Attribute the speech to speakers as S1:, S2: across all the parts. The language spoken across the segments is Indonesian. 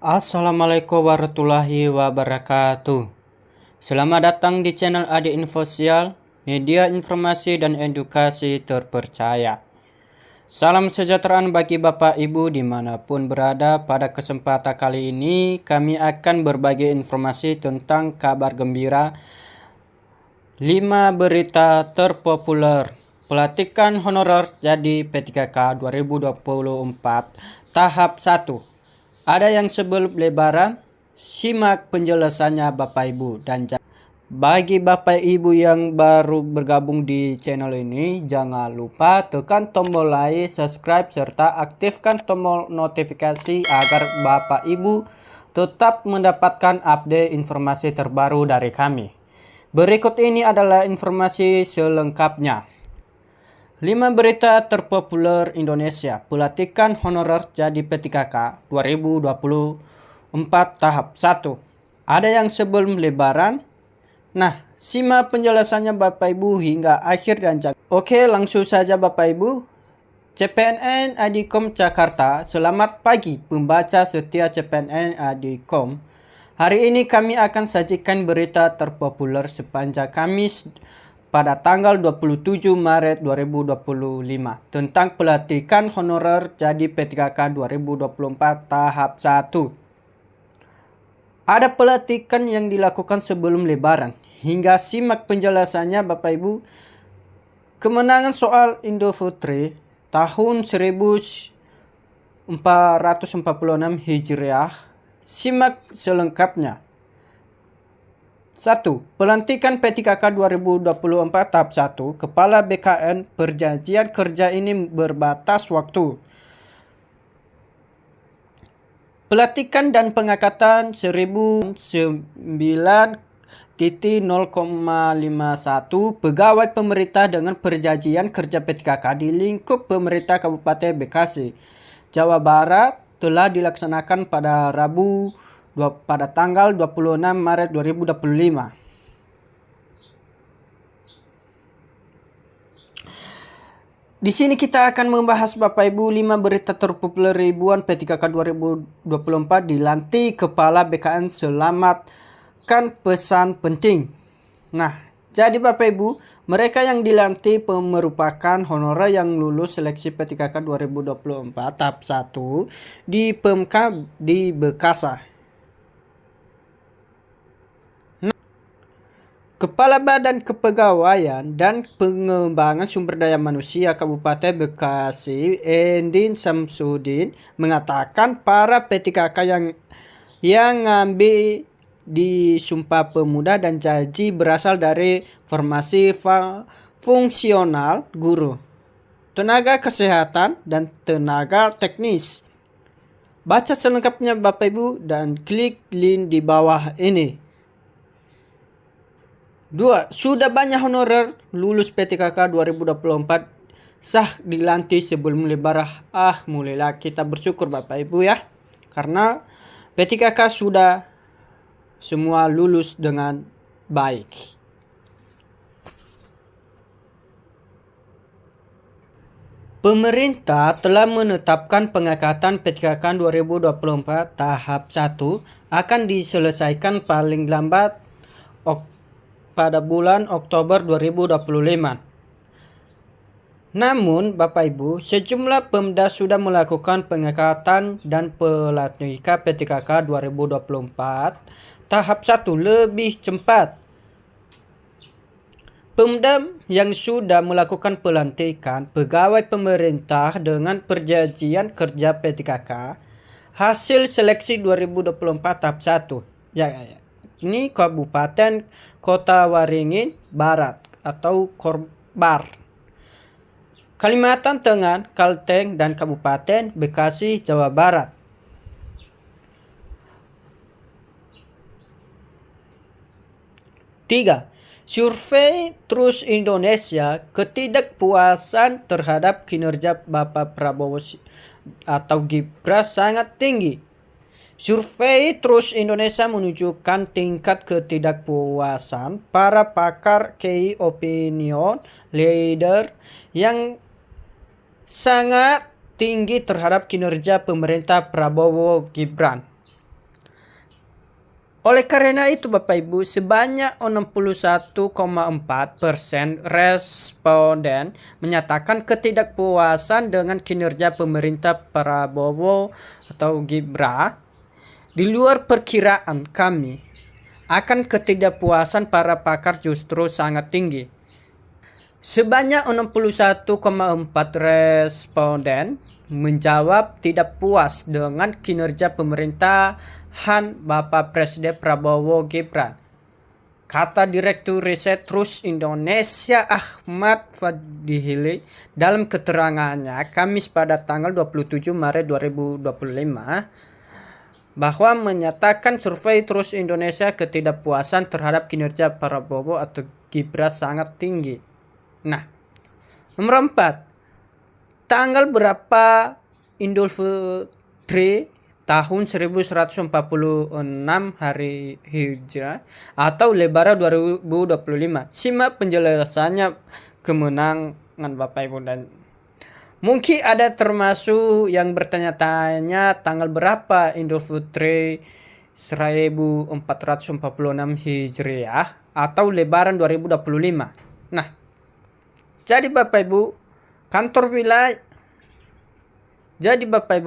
S1: Assalamualaikum warahmatullahi wabarakatuh. Selamat datang di channel Adi Info Sial, media informasi dan edukasi terpercaya. Salam sejahtera bagi Bapak Ibu dimanapun berada. Pada kesempatan kali ini kami akan berbagi informasi tentang kabar gembira 5 berita terpopuler pelantikan honorer jadi P3K 2024 tahap 1. Ada yang sebelum lebaran? Simak penjelasannya Bapak Ibu. Dan bagi Bapak Ibu yang baru bergabung di channel ini, jangan lupa tekan tombol like, subscribe, serta aktifkan tombol notifikasi agar Bapak Ibu tetap mendapatkan update informasi terbaru dari kami. Berikut ini adalah informasi selengkapnya. 5 berita terpopuler Indonesia pelantikan honorer jadi P3K 2024 tahap 1. Ada yang sebelum lebaran? Nah, simak penjelasannya Bapak Ibu hingga akhir dan jangan. Oke, langsung saja Bapak Ibu. CPNN Adicom Jakarta. Selamat pagi pembaca setia CPNN Adicom. Hari ini kami akan sajikan berita terpopuler sepanjang Kamis pada tanggal 27 Maret 2025 tentang pelantikan honorer jadi P3K 2024 tahap 1. Ada pelantikan yang dilakukan sebelum lebaran. Hingga simak penjelasannya Bapak Ibu. Kemenangan soal Indofutri tahun 1446 Hijriah. Simak selengkapnya. 1. Pelantikan P3K 2024 tahap 1. Kepala BKN perjanjian kerja ini berbatas waktu. Pelantikan dan pengangkatan 1009.0,51 pegawai pemerintah dengan perjanjian kerja P3K di lingkup pemerintah Kabupaten Bekasi, Jawa Barat telah dilaksanakan pada Rabu pada tanggal 26 Maret 2025. Di sini kita akan membahas Bapak Ibu 5 berita terpopuler ribuan P3K 2024 dilantik Kepala BKN selamatkan pesan penting. Nah, jadi Bapak Ibu, mereka yang dilantik merupakan honorer yang lulus seleksi P3K 2024 tahap 1 di PMK di Bekasi. Kepala Badan Kepegawaian dan Pengembangan Sumber Daya Manusia Kabupaten Bekasi, Endin Samsudin, mengatakan para P3K yang ngambil di Sumpah Pemuda dan Janji berasal dari formasi fungsional guru, tenaga kesehatan, dan tenaga teknis. Baca selengkapnya Bapak Ibu dan klik link di bawah ini. 2. Sudah banyak honorer lulus P3K 2024 sah dilantik sebelum lebaran. Mulailah kita bersyukur Bapak Ibu ya. Karena P3K sudah semua lulus dengan baik. Pemerintah telah menetapkan pengangkatan P3K 2024 tahap 1 akan diselesaikan paling lambat pada bulan Oktober 2025. Namun Bapak Ibu, sejumlah Pemda sudah melakukan pengangkatan dan pelantikan P3K 2024 tahap 1 lebih cepat. Pemda yang sudah melakukan pelantikan pegawai pemerintah dengan perjanjian kerja P3K hasil seleksi 2024 tahap 1. Ini Kabupaten Kota Waringin Barat atau Korbar, Kalimantan Tengah, Kalteng, dan Kabupaten Bekasi, Jawa Barat. Tiga. Survei Trust Indonesia, ketidakpuasan terhadap kinerja Bapak Prabowo atau Gibran sangat tinggi. Survei Trust Indonesia menunjukkan tingkat ketidakpuasan para pakar key opinion leader yang sangat tinggi terhadap kinerja pemerintah Prabowo Gibran. Oleh karena itu Bapak Ibu, sebanyak 61,4% responden menyatakan ketidakpuasan dengan kinerja pemerintah Prabowo atau Gibran. Di luar perkiraan kami, akan ketidakpuasan para pakar justru sangat tinggi. Sebanyak 61,4 responden menjawab tidak puas dengan kinerja pemerintahan Bapak Presiden Prabowo Gibran. Kata Direktur Riset Trust Indonesia Ahmad Fadhili dalam keterangannya Kamis pada tanggal 27 Maret 2025 bahwa menyatakan survei Trust Indonesia ketidakpuasan terhadap kinerja Prabowo atau Gibran sangat tinggi. Nah, nomor 4. Tanggal berapa Idul Fitri tahun 1146 hari Hijrah atau Lebaran 2025? Simak penjelasannya kemenangan Bapak Ibu dan mungkin ada termasuk yang bertanya-tanya tanggal berapa Idul Fitri 1446 Hijriah atau Lebaran 2025. Nah, Jadi Bapak Ibu,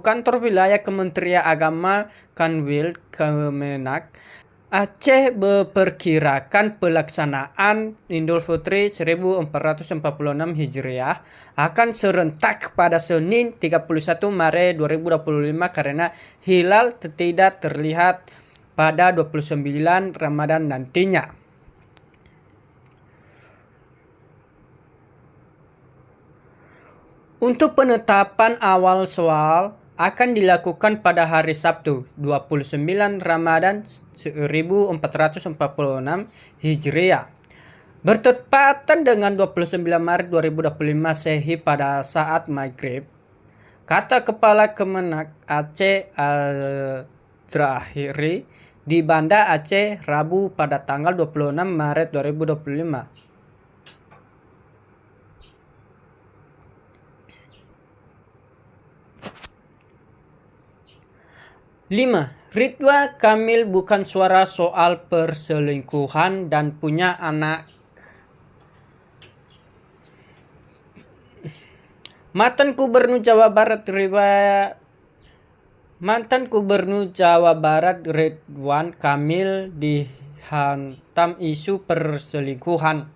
S1: kantor wilayah Kementerian Agama Kanwil Kemenak Aceh memperkirakan pelaksanaan Idul Fitri 1446 Hijriah akan serentak pada Senin 31 Maret 2025 karena hilal tidak terlihat pada 29 Ramadan nantinya. Untuk penetapan awal Syawal akan dilakukan pada hari Sabtu 29 Ramadan 1446 Hijriah. Bertepatan dengan 29 Maret 2025 Sehi pada saat maghrib. Kata Kepala Kemenak Aceh Al-Zahiri di Banda Aceh Rabu pada tanggal 26 Maret 2025. 5. Ridwan Kamil bukan suara soal perselingkuhan dan punya anak. Mantan Gubernur Jawa Barat Ridwan Kamil dihantam isu perselingkuhan.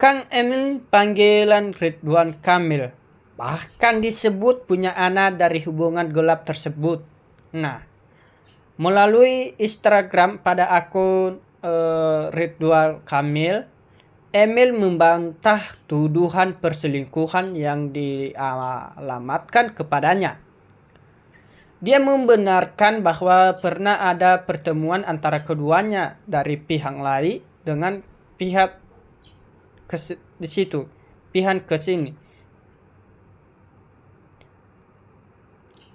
S1: Kang Emil panggilan Ridwan Kamil bahkan disebut punya anak dari hubungan gelap tersebut. Nah, melalui Instagram pada akun Ridwan Kamil, Emil membantah tuduhan perselingkuhan yang dialamatkan kepadanya. Dia membenarkan bahwa pernah ada pertemuan antara keduanya dari pihak lain dengan pihak ke sini.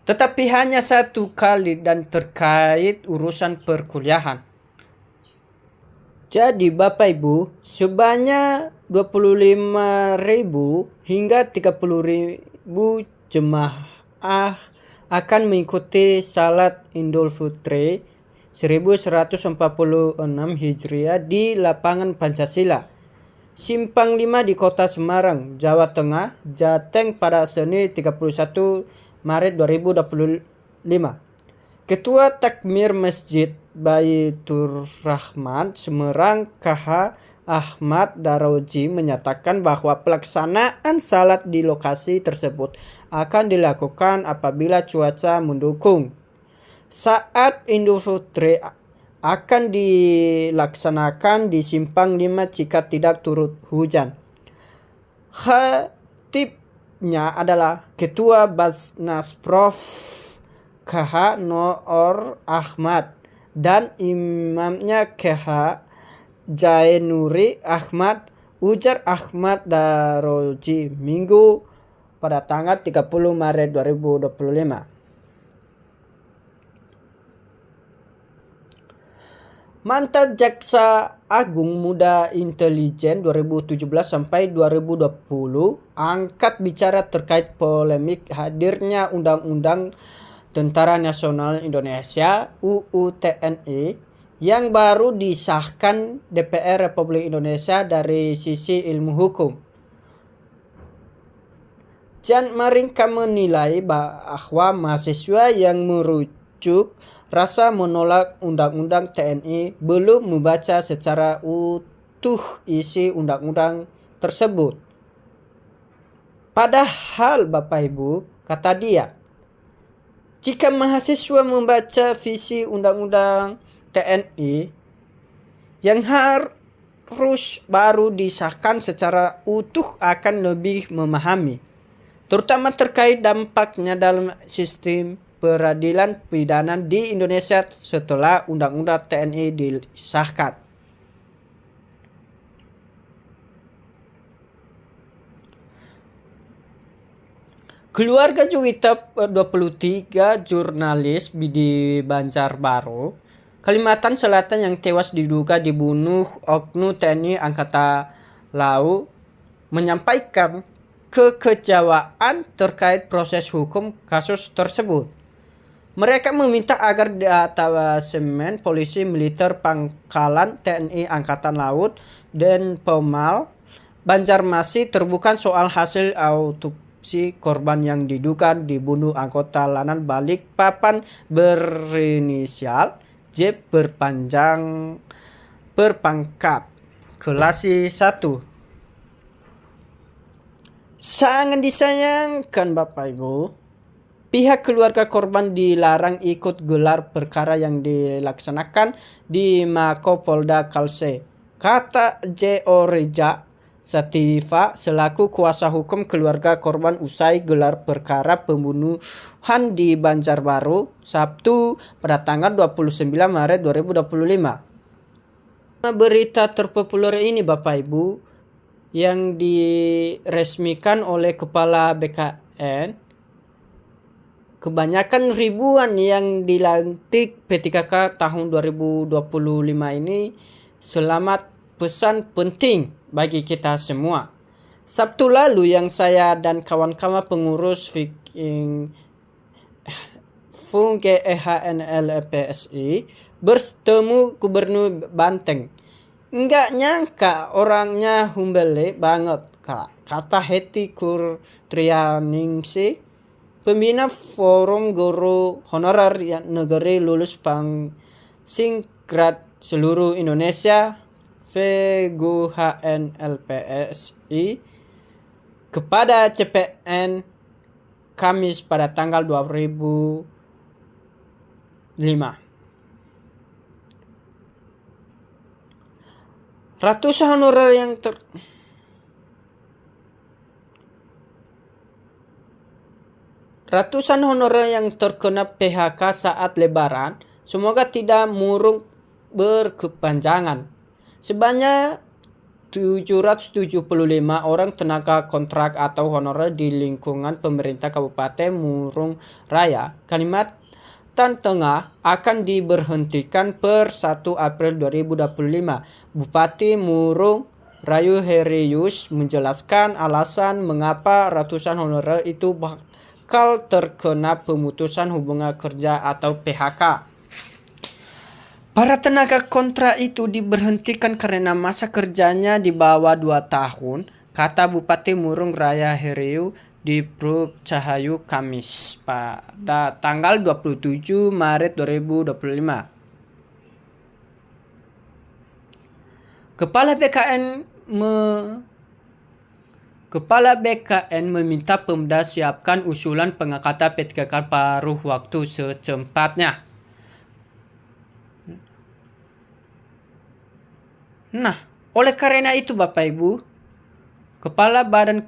S1: Tetapi hanya satu kali dan terkait urusan perkuliahan. Jadi Bapak Ibu, sebanyak 25.000 hingga 30.000 jemaah akan mengikuti salat Idul Fitri 1146 Hijriah di lapangan Pancasila, Simpang 5 di Kota Semarang, Jawa Tengah, Jateng pada Senin 31 Maret 2025. Ketua Takmir Masjid Baitur Rahman Semarang KH Ahmad Daroji menyatakan bahwa pelaksanaan salat di lokasi tersebut akan dilakukan apabila cuaca mendukung. Saat Idul Fitri akan dilaksanakan di Simpang 5 jika tidak turut hujan. Khatibnya adalah Ketua Basnas Prof. KH Noor Ahmad dan imamnya KH Jainuri Ahmad, ujar Ahmad Daroji Minggu pada tanggal 30 Maret 2025. Mantan Jaksa Agung Muda Intelijen 2017 sampai 2020 angkat bicara terkait polemik hadirnya Undang-Undang Tentara Nasional Indonesia (UU TNI) yang baru disahkan DPR Republik Indonesia dari sisi ilmu hukum. Jan Maringka menilai bahwa mahasiswa yang merujuk rasa menolak Undang-Undang TNI belum membaca secara utuh isi undang-undang tersebut. Padahal Bapak Ibu, kata dia, jika mahasiswa membaca visi Undang-Undang TNI yang harus baru disahkan secara utuh akan lebih memahami, terutama terkait dampaknya dalam sistem peradilan pidana di Indonesia setelah Undang-Undang TNI disahkan. Keluarga Juwita 23 jurnalis di Banjarbaru, Kalimantan Selatan yang tewas diduga dibunuh oknum TNI Angkatan Laut menyampaikan kekecewaan terkait proses hukum kasus tersebut. Mereka meminta agar detasemen polisi militer Pangkalan TNI Angkatan Laut dan Pemal Banjarmasin terbuka soal hasil autopsi korban yang diduga dibunuh anggota Lanan Balikpapan berinisial J berpangkat kelas 1. Sangat disayangkan Bapak Ibu, pihak keluarga korban dilarang ikut gelar perkara yang dilaksanakan di Mako Polda Kalse, kata J.O. Reja Sativa selaku kuasa hukum keluarga korban usai gelar perkara pembunuhan di Banjarbaru Sabtu pada tanggal 29 Maret 2025. Berita terpopuler ini Bapak Ibu yang diresmikan oleh Kepala BKN, kebanyakan ribuan yang dilantik P3K tahun 2025 ini selamat pesan penting bagi kita semua. Sabtu lalu yang saya dan kawan-kawan pengurus Funge EHNLPSI bertemu Gubernur Banteng. Enggak nyangka orangnya humbele banget, kata Heti Kurtrianingsih, pembina Forum Guru Honorer Negeri Lulus Pangsingrat seluruh Indonesia VGUHN-LPSI kepada CPN Kamis pada tanggal 2005. Ratusan honorer yang terkena PHK saat Lebaran semoga tidak murung berkepanjangan. Sebanyak 775 orang tenaga kontrak atau honorer di lingkungan pemerintah Kabupaten Murung Raya, Kalimantan Tengah akan diberhentikan per 1 April 2025. Bupati Murung Rayu Herius menjelaskan alasan mengapa ratusan honorer itu bakal terkena pemutusan hubungan kerja atau PHK. Para tenaga kontrak itu diberhentikan karena masa kerjanya di bawah 2 tahun, kata Bupati Murung Raya Heriu di Pruk Cahayu Kamis pada tanggal 27 Maret 2025. Kepala BKN meminta Pemda siapkan usulan pengangkatan P3K paruh waktu secepatnya. Nah, oleh karena itu Bapak Ibu, Kepala Badan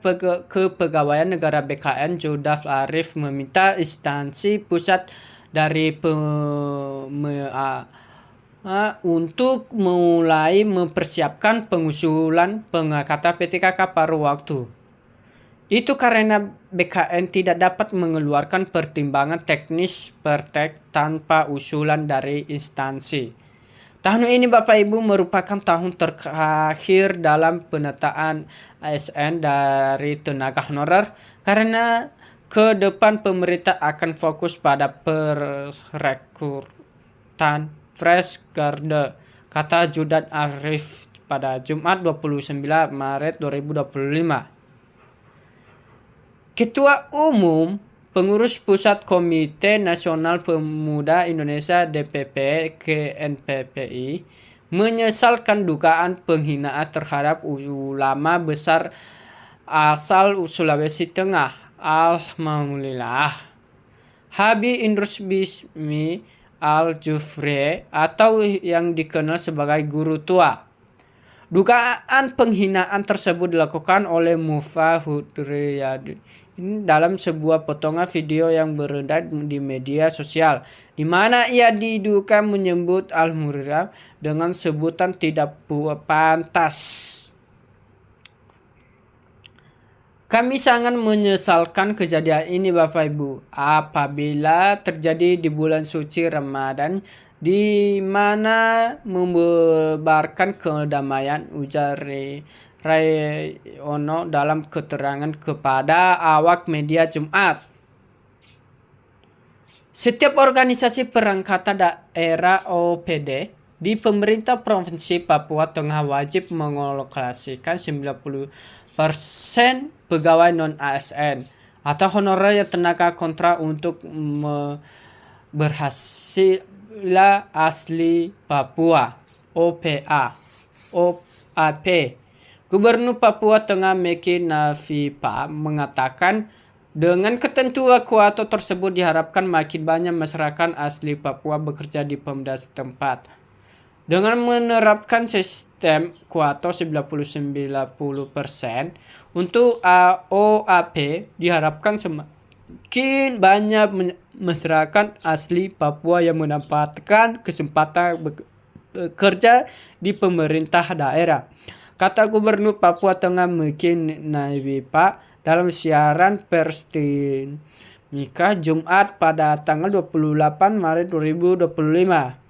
S1: Kepegawaian Negara BKN Jodaf Arif meminta instansi pusat dari untuk mulai mempersiapkan pengusulan pengangkatan P3K paruh waktu. Itu karena BKN tidak dapat mengeluarkan pertimbangan teknis pertek tanpa usulan dari instansi. Tahun ini Bapak Ibu merupakan tahun terakhir dalam penataan ASN dari tenaga honorer karena ke depan pemerintah akan fokus pada perekrutan Fresh Garda, kata Judan Arif pada Jumat 29 Maret 2025. Ketua Umum Pengurus Pusat Komite Nasional Pemuda Indonesia DPP KNPPI menyesalkan dugaan penghinaan terhadap ulama besar asal Sulawesi Tengah. Alhamdulillah. Habib Idrus Bismi Al-Jufri atau yang dikenal sebagai guru tua. Dugaan penghinaan tersebut dilakukan oleh Mufa Hudriyadi dalam sebuah potongan video yang beredar di media sosial, di mana ia diduga menyebut Al-Murrah dengan sebutan tidak pantas. Kami sangat menyesalkan kejadian ini Bapak Ibu, apabila terjadi di bulan suci Ramadan di mana membubarkan kedamaian, ujar Rayono dalam keterangan kepada awak media Jumat. Setiap organisasi perangkat daerah OPD di pemerintah Provinsi Papua Tengah wajib mengalokasikan 90% pegawai non-ASN atau honorer tenaga kontrak untuk berhasil asli Papua OPA OAP. Gubernur Papua Tengah Meki Nafipa mengatakan dengan ketentuan kuota tersebut diharapkan makin banyak masyarakat asli Papua bekerja di Pemda setempat. Dengan menerapkan sistem kuota 90-90% untuk OAP, diharapkan semakin banyak masyarakat asli Papua yang mendapatkan kesempatan bekerja di pemerintah daerah, kata Gubernur Papua Tengah Meki Nafipa dalam siaran pers Mika Jumat pada tanggal 28 Maret 2025.